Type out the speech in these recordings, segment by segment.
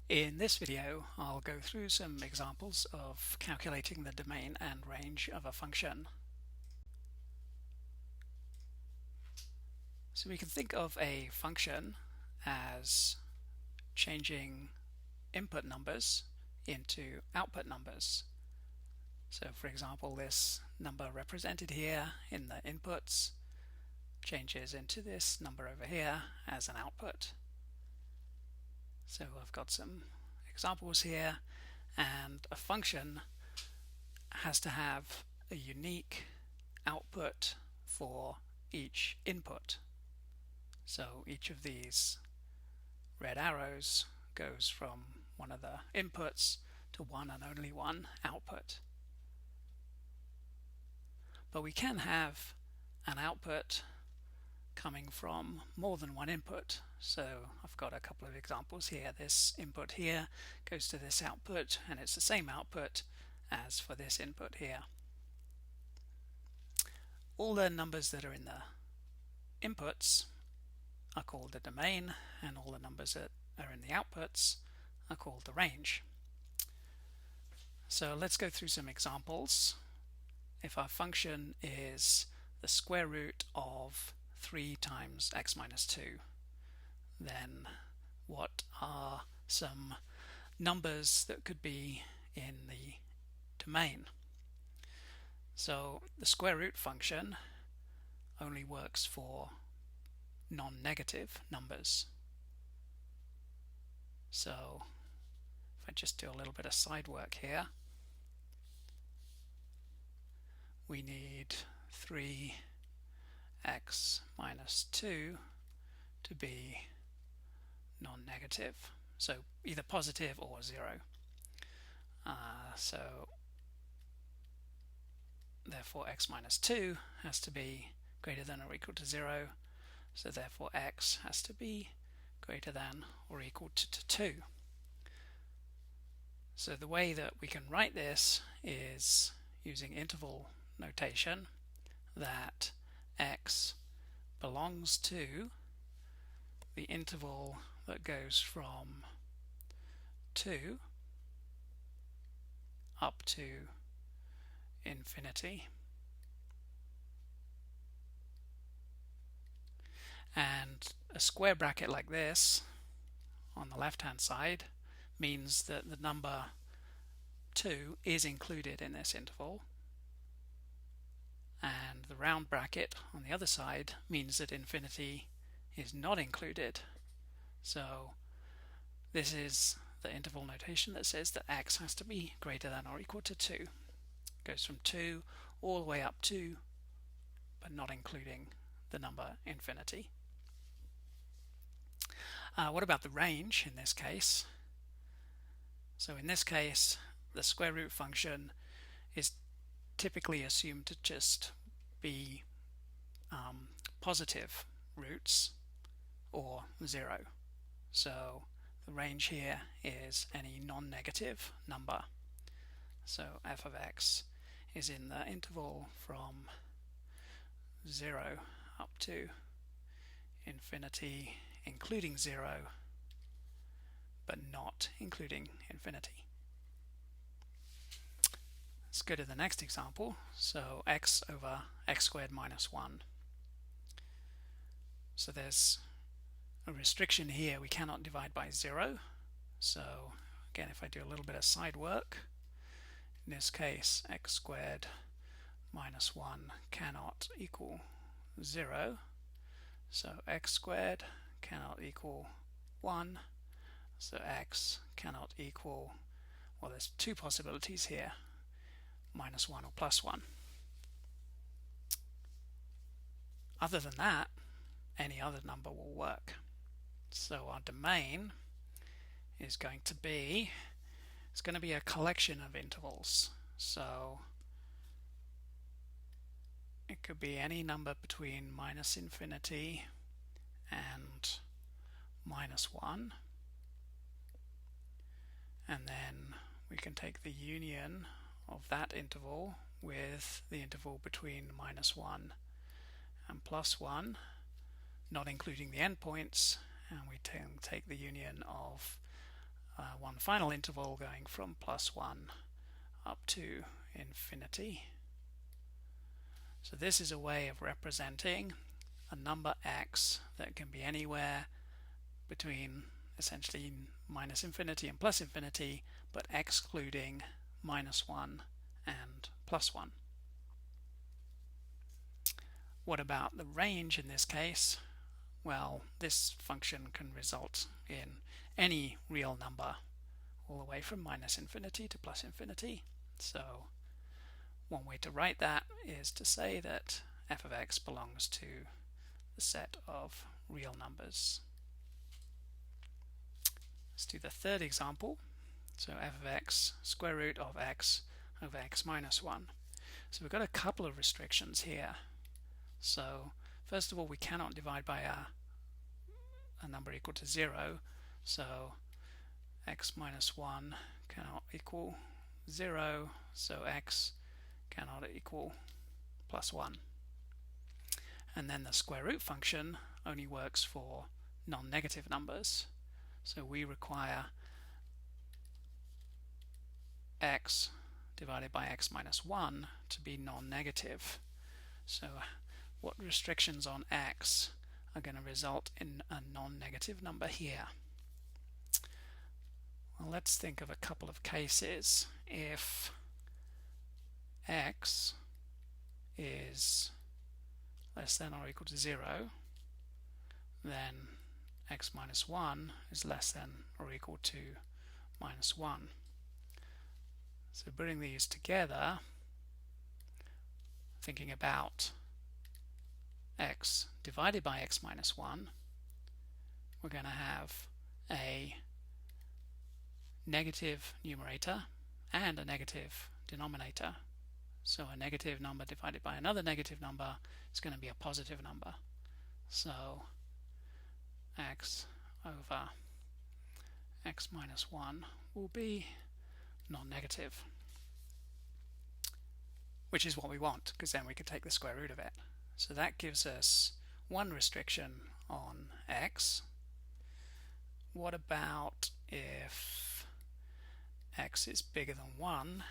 In this video, I'll go through some examples of calculating the domain and range of a function. So we can think of a function as changing input numbers into output numbers. So for example, this number represented here in the inputs changes into this number over here as an output. So I've got some examples here, and a function has to have a unique output for each input. So each of these red arrows goes from one of the inputs to one and only one output. But we can have an output coming from more than one input. So I've got a couple of examples here. This input here goes to this output, and it's the same output as for this input here. All the numbers that are in the inputs are called the domain, and all the numbers that are in the outputs are called the range. So let's go through some examples. If our function is the square root of 3 times x minus 2, then what are some numbers that could be in the domain? So the square root function only works for non-negative numbers. So if I just do a little bit of side work here, we need 3x minus 2 to be non-negative, so either positive or 0. So therefore x minus 2 has to be greater than or equal to 0, so therefore x has to be greater than or equal to 2. So the way that we can write this is using interval notation, that x belongs to the interval that goes from 2 up to infinity, and a square bracket like this on the left hand side means that the number 2 is included in this interval, and the round bracket on the other side means that infinity is not included. So this is the interval notation that says that x has to be greater than or equal to 2. It goes from 2 all the way up to, but not including, the number infinity. What about the range in this case? So in this case, the square root function is typically assumed to just be positive roots or 0. So the range here is any non-negative number. So f of x is in the interval from 0 up to infinity, including 0, but not including infinity. Let's go to the next example. So x over x squared minus 1. So there's a restriction here. We cannot divide by 0. So again, if I do a little bit of side work, in this case x squared minus 1 cannot equal 0. So x squared cannot equal 1. So x cannot equal, well, there's two possibilities here, minus 1 or plus 1. Other than that, any other number will work. So our domain is going to be, it's going to be a collection of intervals. So it could be any number between minus infinity and minus 1. And then we can take the union of that interval with the interval between minus 1 and plus 1, not including the endpoints, and we take the union of one final interval going from +1 up to infinity. So this is a way of representing a number x that can be anywhere between essentially -infinity and +infinity, but excluding -1 and +1. What about the range in this case? Well, this function can result in any real number all the way from -infinity to +infinity. So one way to write that is to say that f of x belongs to the set of real numbers. Let's do the third example. So f of x, square root of x over x minus 1. So we've got a couple of restrictions here. So first of all, we cannot divide by a number equal to 0. So x minus 1 cannot equal 0. So x cannot equal +1. And then the square root function only works for non-negative numbers. So we require x divided by x minus 1 to be non-negative. So what restrictions on x are going to result in a non-negative number here? Well, let's think of a couple of cases. If x is less than or equal to 0, then x minus 1 is less than or equal to -1. So putting these together, thinking about x divided by x minus 1, we're going to have a negative numerator and a negative denominator. So a negative number divided by another negative number is going to be a positive number. So x over x minus 1 will be non-negative, which is what we want, because then we could take the square root of it. So that gives us one restriction on x. What about if x is bigger than 1?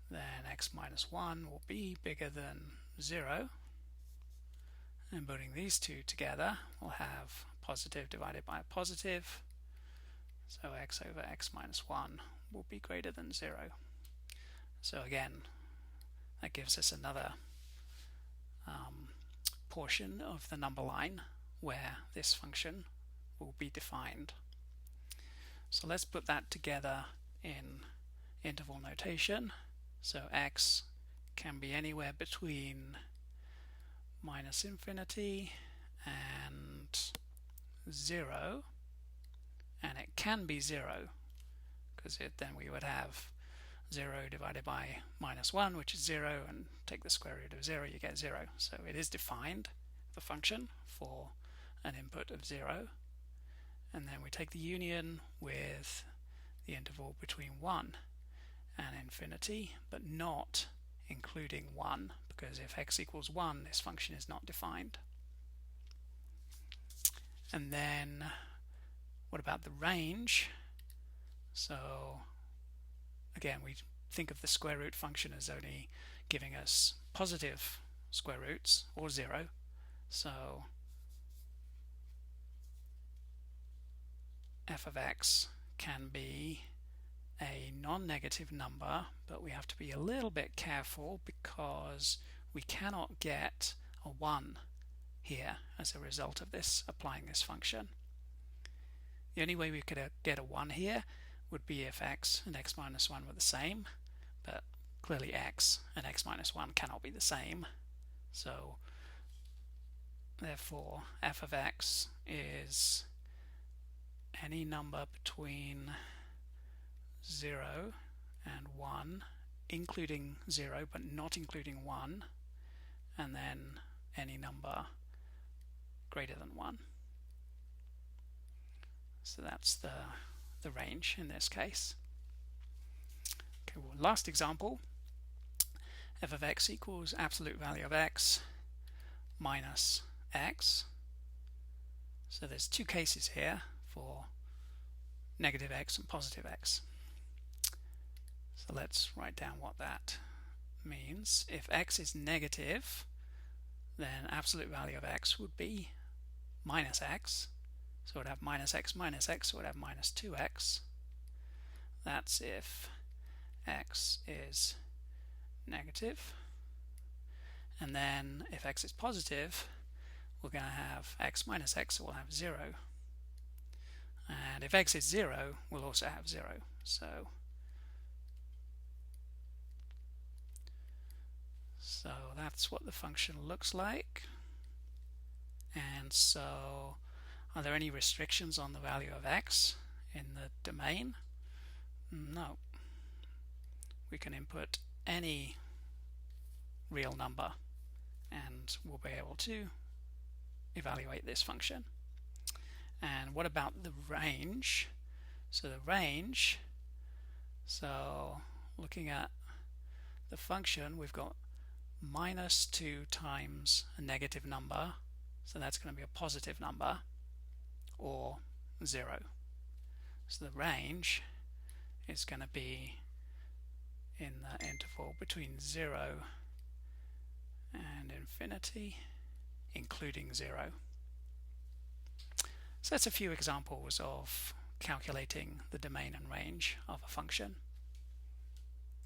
Then x minus 1 will be bigger than 0. And putting these two together, we'll have positive divided by a positive. So x over x minus 1 will be greater than 0. So again, that gives us another portion of the number line where this function will be defined. So let's put that together in interval notation. So x can be anywhere between -infinity and 0, and it can be 0 because then we would have 0 divided by -1, which is 0, and take the square root of 0, you get 0. So it is defined, the function, for an input of 0. And then we take the union with the interval between 1 and infinity, but not including 1, because if x equals 1, this function is not defined. And then what about the range? So again, we think of the square root function as only giving us positive square roots, or 0. So f of x can be a non-negative number, but we have to be a little bit careful because we cannot get a 1 here as a result of this, applying this function. The only way we could get a 1 here would be if x and x minus 1 were the same, but clearly x and x minus 1 cannot be the same. So therefore f of x is any number between 0 and 1, including 0 but not including 1, and then any number greater than 1. So that's the range in this case. Okay, well, last example, f of x equals absolute value of x minus x. So there's two cases here for negative x and positive x. So let's write down what that means. If x is negative, then absolute value of x would be minus x. So it would have minus x minus x, so it would have minus 2x. That's if x is negative. And then if x is positive, we're going to have x minus x, so we'll have 0. And if x is 0, we'll also have 0. So that's what the function looks like. And so are there any restrictions on the value of x in the domain? No. We can input any real number and we'll be able to evaluate this function. And what about the range? So the range, so looking at the function, we've got minus 2 times a negative number, so that's going to be a positive number, or 0. So the range is going to be in the interval between 0 and infinity, including 0. So that's a few examples of calculating the domain and range of a function.